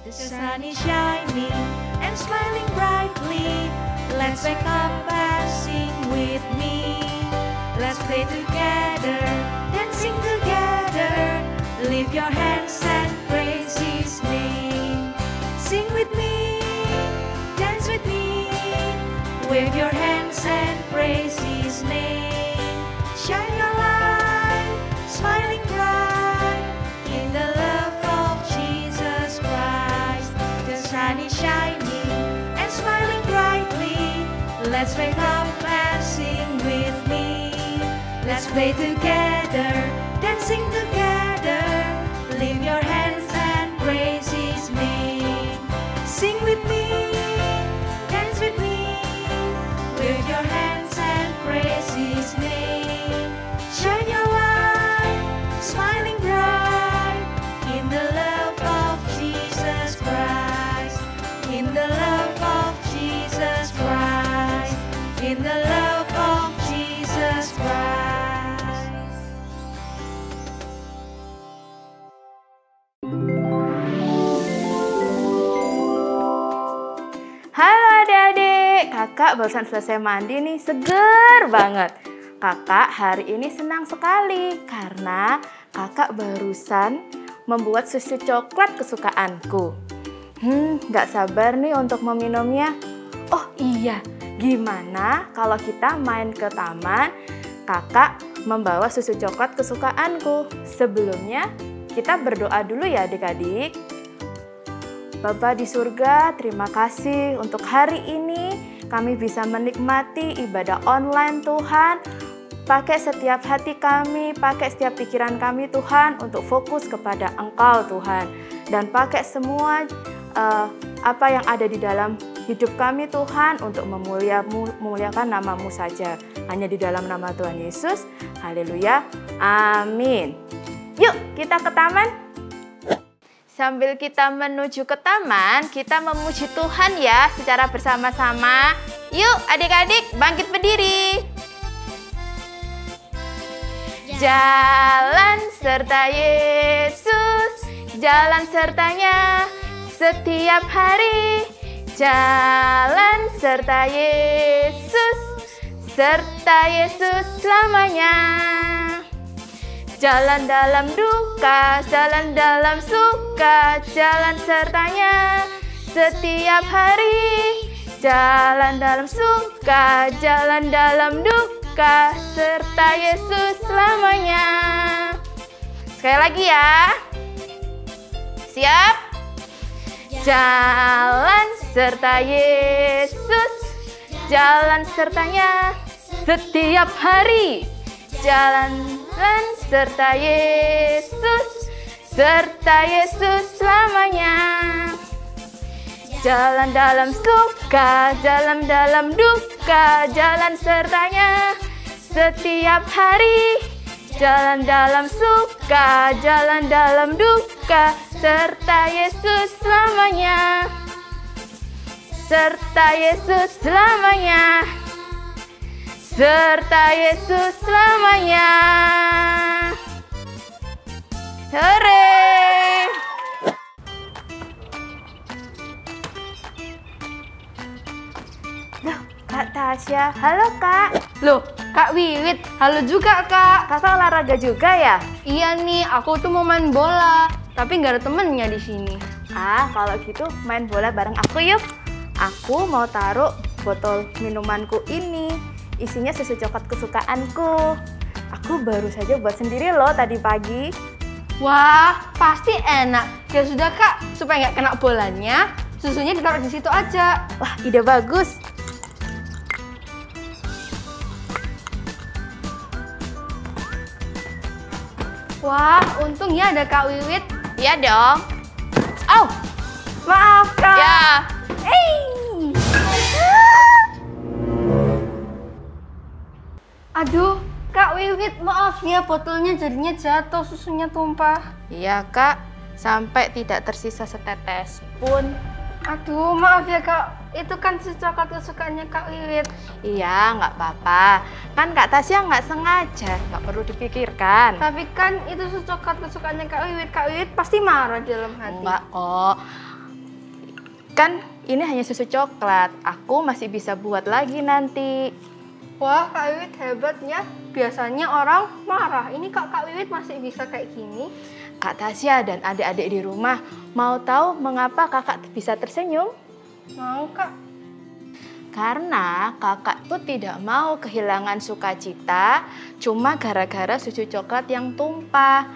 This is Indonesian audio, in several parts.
The sun is shining and smiling brightly. Let's wake up and sing with me. Let's play together, dancing together. Lift your hands and praise His name. Sing with me, dance with me. Wave your hands and praise His name. Shine your light, smiling bright in the love of Jesus Christ. The sun is shining and smiling brightly. Let's wake up and sing with me. Let's play together, dancing together. Lift your hands and praise His name. Sing with me, dance with me. Wave your hands and praise His name. Shine your light, smiling bright in the love of Jesus Christ. In the love of Jesus Christ. In the love of Jesus Christ. Halo adik-adik, kakak barusan selesai mandi nih, seger banget. Kakak hari ini senang sekali karena kakak barusan membuat susu coklat kesukaanku. Gak sabar nih untuk meminumnya. Oh iya, gimana kalau kita main ke taman, kakak membawa susu coklat kesukaanku. Sebelumnya kita berdoa dulu ya adik-adik. Bapa di surga, terima kasih untuk hari ini kami bisa menikmati ibadah online Tuhan. Pakai setiap hati kami, pakai setiap pikiran kami Tuhan untuk fokus kepada Engkau Tuhan. Dan pakai semua apa yang ada di dalam hidup kami Tuhan untuk memuliakan nama-Mu saja. Hanya di dalam nama Tuhan Yesus, haleluya, amin. Yuk kita ke taman. Sambil kita menuju ke taman, kita memuji Tuhan ya secara bersama-sama. Yuk adik-adik bangkit berdiri. Jalan serta Yesus, jalan sertanya setiap hari. Jalan serta Yesus, serta Yesus selamanya. Jalan dalam duka, jalan dalam suka, jalan sertanya setiap hari. Jalan dalam suka, jalan dalam duka, serta Yesus selamanya. Sekali lagi ya. Siap? Jalan serta Yesus, jalan sertanya setiap hari. Jalan serta Yesus, serta Yesus selamanya. Jalan dalam suka, jalan dalam duka, jalan sertanya setiap hari. Jalan dalam suka, jalan dalam duka, serta Yesus selamanya. Serta Yesus selamanya. Serta Yesus selamanya. Hore! Loh, Kak Tasya. Halo, Kak. Loh, Kak Wiwit. Halo juga, Kak. Kakak olahraga juga ya? Iya nih, aku tuh mau main bola. Tapi nggak ada temennya di sini. Ah, kalau gitu main bola bareng aku yuk. Aku mau taruh botol minumanku ini. Isinya susu coklat kesukaanku. Aku baru saja buat sendiri loh tadi pagi. Wah, pasti enak. Ya sudah, Kak. Supaya nggak kena bolanya, susunya ditaruh di situ aja. Wah, ide bagus. Wah, untung ya ada Kak Wiwit. Iya dong. Oh, maaf Kak. Ya. Aduh, Kak Wiwit, maaf ya botolnya jadinya jatuh, susunya tumpah. Iya Kak, sampai tidak tersisa setetes pun. Aduh, maaf ya Kak, itu kan susu coklat kesukaannya Kak Wiwit. Iya, nggak apa-apa. Kan Kak Tasya nggak sengaja, nggak perlu dipikirkan. Tapi kan itu susu coklat kesukaannya Kak Wiwit pasti marah di dalam hati. Enggak kok. kan ini hanya susu coklat. Aku masih bisa buat lagi nanti. Wah, Kak Wiwit hebatnya. Biasanya orang marah. Ini Kak Wiwit masih bisa kayak gini. Kak Tasya dan adik-adik di rumah mau tahu mengapa kakak bisa tersenyum? Mau, Kak? Karena kakak tuh tidak mau kehilangan sukacita cuma gara-gara susu coklat yang tumpah.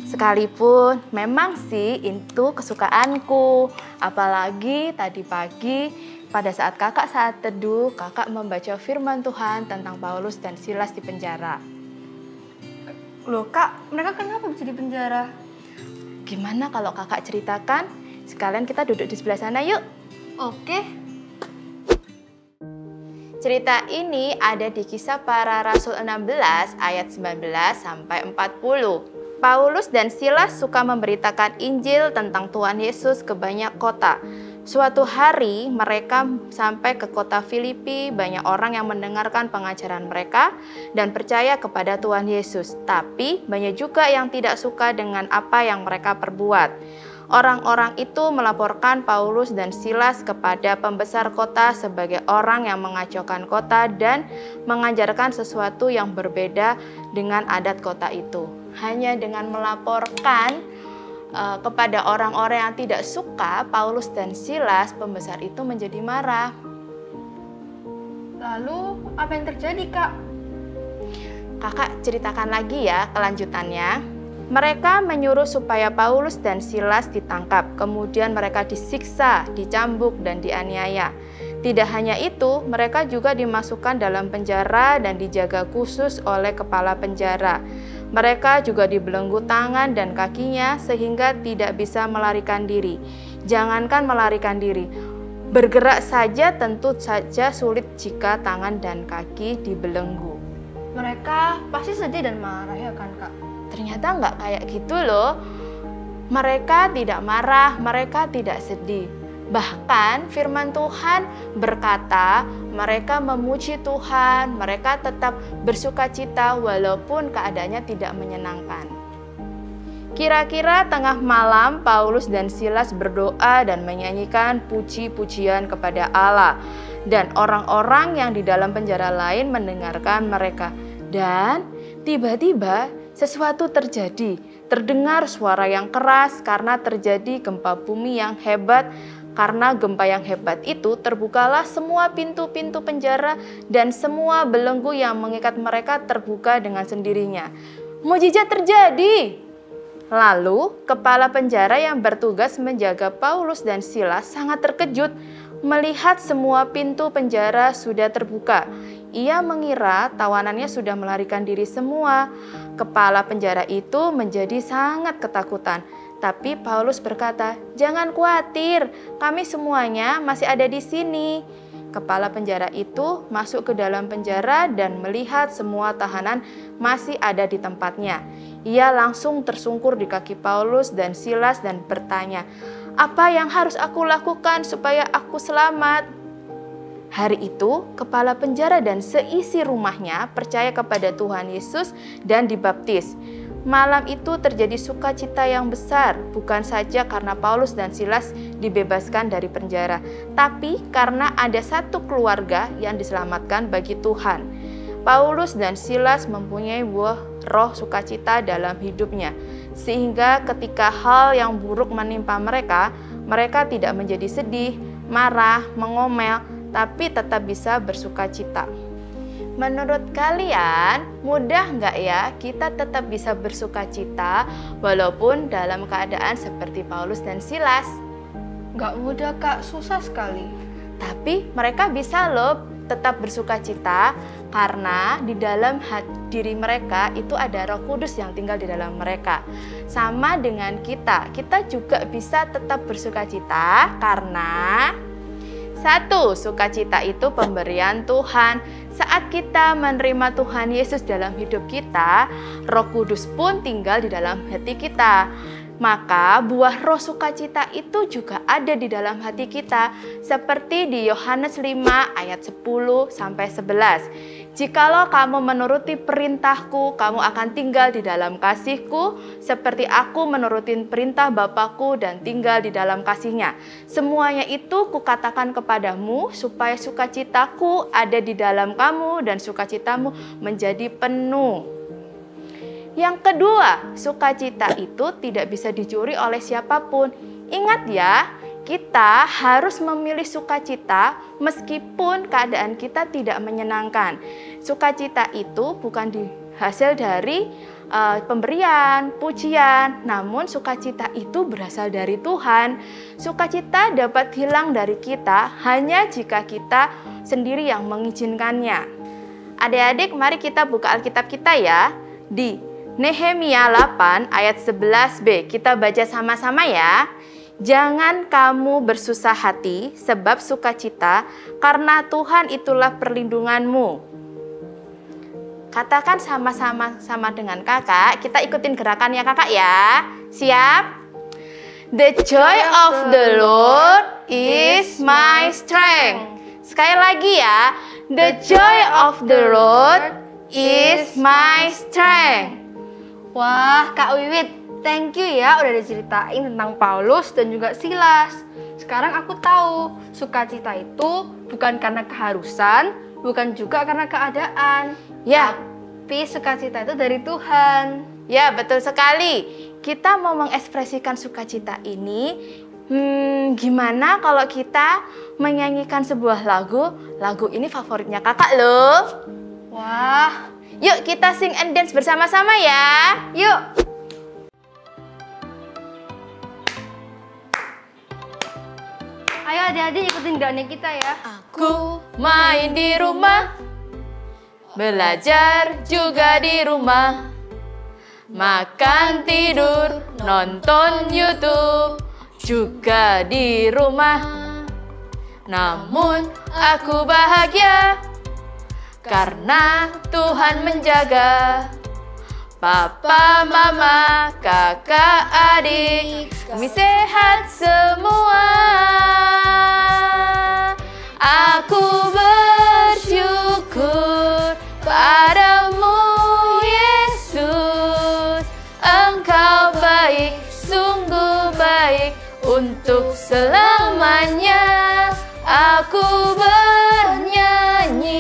Sekalipun memang sih itu kesukaanku. Apalagi tadi pagi pada saat saat teduh, kakak membaca firman Tuhan tentang Paulus dan Silas di penjara. Loh Kak, mereka kenapa bisa di penjara? Gimana kalau kakak ceritakan? Sekalian kita duduk di sebelah sana yuk. Oke. Cerita ini ada di Kisah Para Rasul 16 ayat 19 sampai 40. Paulus dan Silas suka memberitakan Injil tentang Tuhan Yesus ke banyak kota. Suatu hari mereka sampai ke kota Filipi, banyak orang yang mendengarkan pengajaran mereka dan percaya kepada Tuhan Yesus. Tapi banyak juga yang tidak suka dengan apa yang mereka perbuat. Orang-orang itu melaporkan Paulus dan Silas kepada pembesar kota sebagai orang yang mengacaukan kota dan mengajarkan sesuatu yang berbeda dengan adat kota itu. Hanya dengan melaporkan kepada orang-orang yang tidak suka Paulus dan Silas, pembesar itu menjadi marah. Lalu apa yang terjadi, Kak? Kakak ceritakan lagi ya kelanjutannya. Mereka menyuruh supaya Paulus dan Silas ditangkap, kemudian mereka disiksa, dicambuk, dan dianiaya. Tidak hanya itu, mereka juga dimasukkan dalam penjara dan dijaga khusus oleh kepala penjara. Mereka juga dibelenggu tangan dan kakinya sehingga tidak bisa melarikan diri. Jangankan melarikan diri, bergerak saja tentu saja sulit jika tangan dan kaki dibelenggu. Mereka pasti sedih dan marah ya kan, Kak? Ternyata nggak kayak gitu loh. Mereka tidak marah, mereka tidak sedih. Bahkan firman Tuhan berkata mereka memuji Tuhan, mereka tetap bersukacita walaupun keadaannya tidak menyenangkan. Kira-kira tengah malam Paulus dan Silas berdoa dan menyanyikan puji-pujian kepada Allah. Dan orang-orang yang di dalam penjara lain mendengarkan mereka. Dan tiba-tiba sesuatu terjadi. Terdengar suara yang keras karena terjadi gempa bumi yang hebat. Karena gempa yang hebat itu terbukalah semua pintu-pintu penjara dan semua belenggu yang mengikat mereka terbuka dengan sendirinya. Mukjizat terjadi. Lalu kepala penjara yang bertugas menjaga Paulus dan Silas sangat terkejut melihat semua pintu penjara sudah terbuka. Ia mengira tawanannya sudah melarikan diri semua. Kepala penjara itu menjadi sangat ketakutan. Tapi Paulus berkata, "Jangan khawatir, kami semuanya masih ada di sini." Kepala penjara itu masuk ke dalam penjara dan melihat semua tahanan masih ada di tempatnya. Ia langsung tersungkur di kaki Paulus dan Silas dan bertanya, "Apa yang harus aku lakukan supaya aku selamat?" Hari itu, kepala penjara dan seisi rumahnya percaya kepada Tuhan Yesus dan dibaptis. Malam itu terjadi sukacita yang besar, bukan saja karena Paulus dan Silas dibebaskan dari penjara, tapi karena ada satu keluarga yang diselamatkan bagi Tuhan. Paulus dan Silas mempunyai buah roh sukacita dalam hidupnya, sehingga ketika hal yang buruk menimpa mereka, mereka tidak menjadi sedih, marah, mengomel, tapi tetap bisa bersukacita. Menurut kalian, mudah nggak ya kita tetap bisa bersukacita walaupun dalam keadaan seperti Paulus dan Silas? Nggak mudah, Kak. Susah sekali. Tapi mereka bisa loh tetap bersukacita karena di dalam diri mereka itu ada Roh Kudus yang tinggal di dalam mereka. Sama dengan kita juga bisa tetap bersukacita karena satu, sukacita itu pemberian Tuhan. Saat kita menerima Tuhan Yesus dalam hidup kita, Roh Kudus pun tinggal di dalam hati kita. Maka buah roh sukacita itu juga ada di dalam hati kita. Seperti di Yohanes 5 ayat 10-11. Jikalau kamu menuruti perintahku, kamu akan tinggal di dalam kasihku, seperti aku menurutin perintah Bapakku dan tinggal di dalam kasihnya. Semuanya itu kukatakan kepadamu, supaya sukacitaku ada di dalam kamu dan sukacitamu menjadi penuh. Yang kedua, sukacita itu tidak bisa dicuri oleh siapapun. Ingat ya, kita harus memilih sukacita meskipun keadaan kita tidak menyenangkan. Sukacita itu bukan hasil dari pemberian, pujian, namun sukacita itu berasal dari Tuhan. Sukacita dapat hilang dari kita hanya jika kita sendiri yang mengizinkannya. Adik-adik, mari kita buka Alkitab kita ya, di Nehemia 8 ayat 11b. Kita baca sama-sama ya. Jangan kamu bersusah hati sebab sukacita, karena Tuhan itulah perlindunganmu. Katakan sama-sama dengan kakak, kita ikutin gerakannya kakak ya. Siap? The joy of the Lord is my strength. Sekali lagi ya. The joy of the Lord is my strength. Wah, Kak Wiwit, thank you ya udah diceritain tentang Paulus dan juga Silas. Sekarang aku tahu, sukacita itu bukan karena keharusan, bukan juga karena keadaan. Ya, tapi sukacita itu dari Tuhan. Ya, betul sekali. Kita mau mengekspresikan sukacita ini, gimana kalau kita menyanyikan sebuah lagu? Lagu ini favoritnya kakak loh. Wah, yuk kita sing and dance bersama-sama ya. yuk. Ayo adik-adik ikutin gerakannya kita ya. Aku main di rumah, belajar juga di rumah, makan tidur, nonton YouTube juga di rumah. Namun aku bahagia karena Tuhan menjaga. Papa, mama, kakak, adik, kami sehat semua. Aku bersyukur padamu, Yesus. Engkau baik, sungguh baik untuk selamanya. Aku bernyanyi,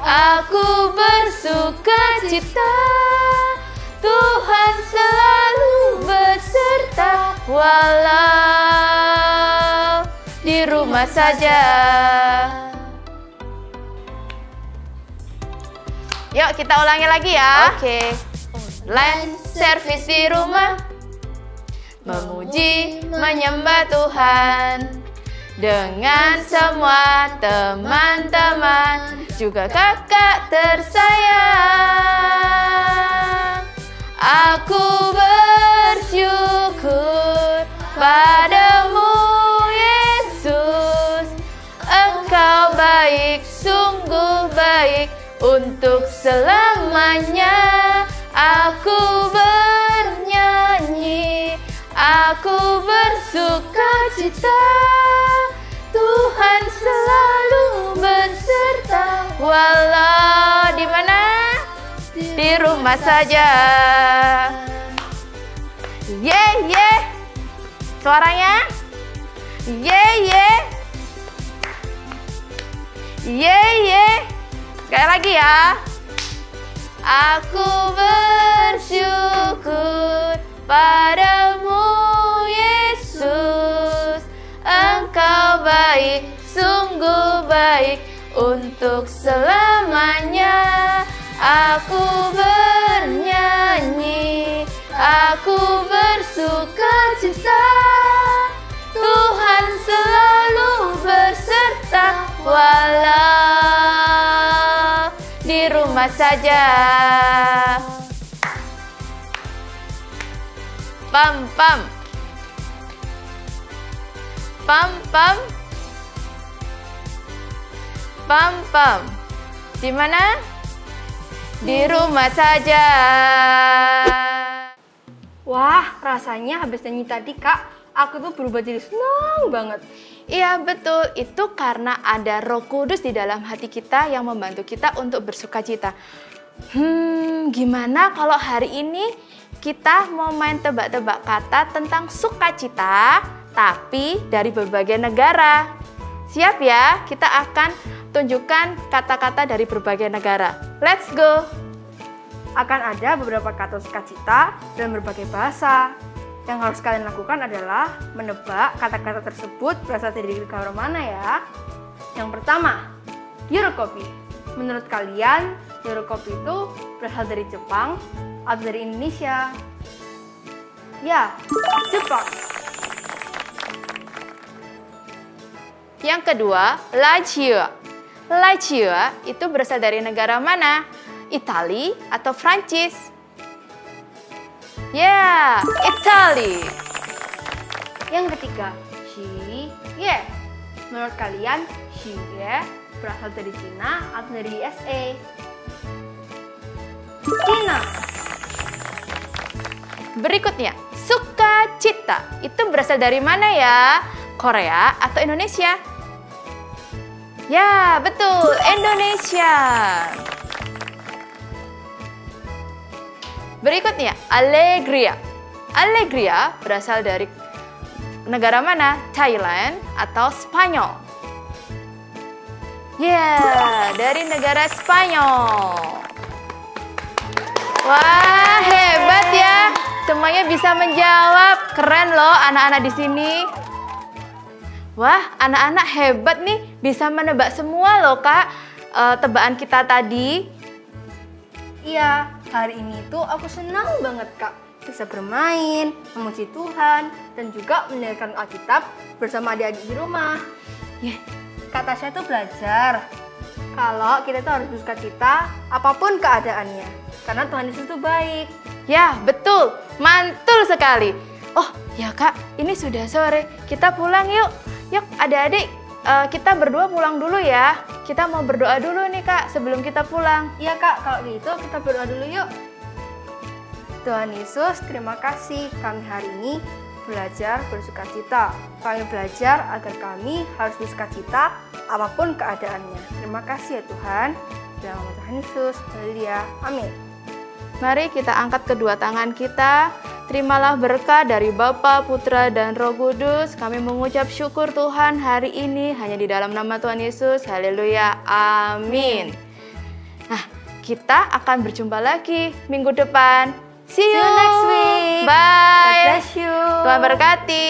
aku bersukacita. Tuhan selalu beserta walau di rumah saja. Yuk kita ulangi lagi ya. Oke. Online service di rumah, memuji, menyembah Tuhan dengan semua teman-teman, juga kakak tersayang. Aku bersyukur padamu, Yesus. Engkau baik, sungguh baik untuk selamanya. Aku bernyanyi, aku bersukacita. Tuhan selalu beserta walau di mana? Di rumah saja. Yeah. Suaranya? Yeah. Sekali lagi ya. Aku bersyukur padamu, Yesus. Engkau baik, sungguh baik untuk selamanya. Aku bernyanyi, aku bersukacita. Tuhan selalu beserta walau di rumah saja. Pam pam. Pam pam. Pam pam. Di mana? Di rumah saja. Wah, rasanya habis nyanyi tadi Kak, aku tuh berubah jadi senang banget. Iya betul, itu karena ada Roh Kudus di dalam hati kita yang membantu kita untuk bersukacita. Gimana kalau hari ini kita mau main tebak-tebak kata tentang sukacita, tapi dari berbagai negara. Siap ya, kita akan tunjukkan kata-kata dari berbagai negara. Let's go! Akan ada beberapa kata sukacita dan berbagai bahasa. Yang harus kalian lakukan adalah menebak kata-kata tersebut berasal dari negara mana ya. Yang pertama, Eurokopi. Menurut kalian, Eurokopi itu berasal dari Jepang atau dari Indonesia? Ya, Jepang. Yang kedua, Lazio. Lazio itu berasal dari negara mana? Italia atau Prancis? Ya, Italia. Yang ketiga, Xie. Menurut kalian, Xie berasal dari Cina atau dari USA? Cina. Berikutnya, sukacita. Itu berasal dari mana ya? Korea atau Indonesia? Ya, betul, Indonesia. Berikutnya, alegria. Alegria berasal dari negara mana? Thailand atau Spanyol? Ya, dari negara Spanyol. Wah, hebat ya. Semuanya bisa menjawab. Keren loh anak-anak di sini. Wah, anak-anak hebat nih. Bisa menebak semua loh, Kak. Tebakan kita tadi. Iya, hari ini tuh aku senang banget, Kak. Bisa bermain, memuji Tuhan, dan juga mendengarkan Alkitab bersama adik-adik di rumah. Kak Tasya tuh belajar kalau kita tuh harus bersukacita apapun keadaannya. Karena Tuhan Yesus tuh baik. Ya, betul. Mantul sekali. Oh, ya Kak, ini sudah sore. Kita pulang yuk. Yuk, adik-adik, kita berdua pulang dulu ya. Kita mau berdoa dulu nih Kak sebelum kita pulang. Iya Kak, kalau gitu kita berdoa dulu yuk. Tuhan Yesus, terima kasih kami hari ini belajar bersukacita. Kami belajar agar kami harus bersukacita apapun keadaannya. Terima kasih ya Tuhan. Dalam nama Tuhan Yesus, haleluya, amin. Mari kita angkat kedua tangan kita. Terimalah berkah dari Bapa, Putra, dan Roh Kudus. Kami mengucap syukur Tuhan hari ini hanya di dalam nama Tuhan Yesus. Haleluya, amin. Nah, kita akan berjumpa lagi minggu depan. See you next week. Bye. God bless you. Tuhan berkati.